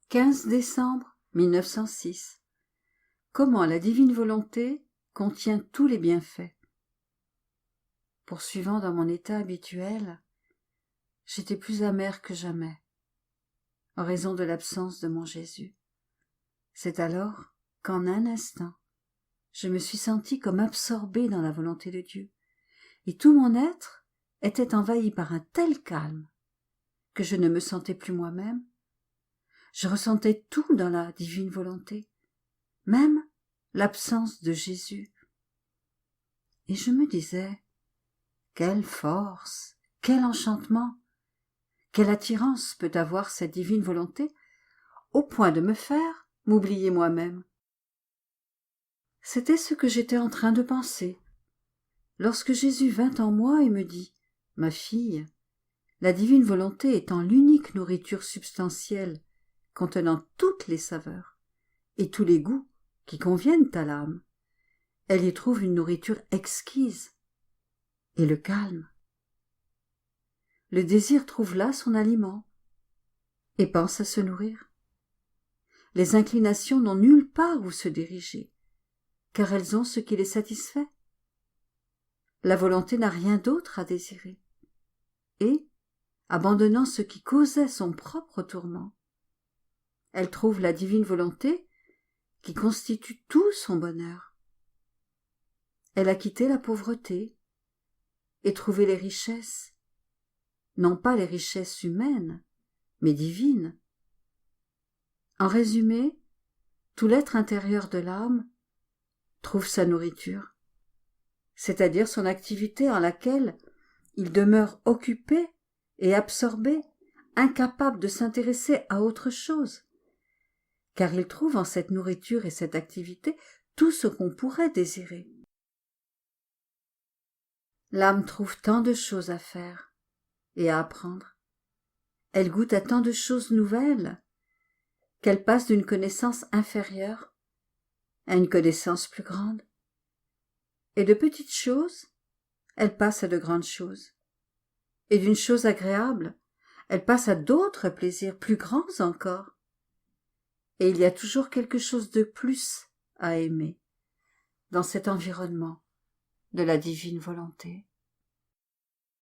15 décembre 1906. Comment la divine volonté contient tous les bienfaits. Poursuivant dans mon état habituel, j'étais plus amère que jamais, en raison de l'absence de mon Jésus. C'est alors qu'en un instant, je me suis sentie comme absorbée dans la volonté de Dieu, et tout mon être était envahi par un tel calme que je ne me sentais plus moi-même. Je ressentais tout dans la divine volonté, même l'absence de Jésus. Et je me disais, quelle force, quel enchantement, quelle attirance peut avoir cette divine volonté, au point de me faire m'oublier moi-même. C'était ce que j'étais en train de penser, lorsque Jésus vint en moi et me dit, « Ma fille, la divine volonté étant l'unique nourriture substantielle contenant toutes les saveurs et tous les goûts qui conviennent à l'âme, elle y trouve une nourriture exquise et le calme. Le désir trouve là son aliment et pense à se nourrir. Les inclinations n'ont nulle part où se diriger, car elles ont ce qui les satisfait. La volonté n'a rien d'autre à désirer. Et, abandonnant ce qui causait son propre tourment, elle trouve la divine volonté qui constitue tout son bonheur. Elle a quitté la pauvreté et trouvé les richesses, non pas les richesses humaines, mais divines. En résumé, tout l'être intérieur de l'âme trouve sa nourriture, c'est-à-dire son activité en laquelle il demeure occupé et absorbé, incapable de s'intéresser à autre chose, car il trouve en cette nourriture et cette activité tout ce qu'on pourrait désirer. L'âme trouve tant de choses à faire et à apprendre. Elle goûte à tant de choses nouvelles qu'elle passe d'une connaissance inférieure à une connaissance plus grande. Et de petites choses, elle passe à de grandes choses. Et d'une chose agréable, elle passe à d'autres plaisirs plus grands encore. Et il y a toujours quelque chose de plus à aimer dans cet environnement de la divine volonté.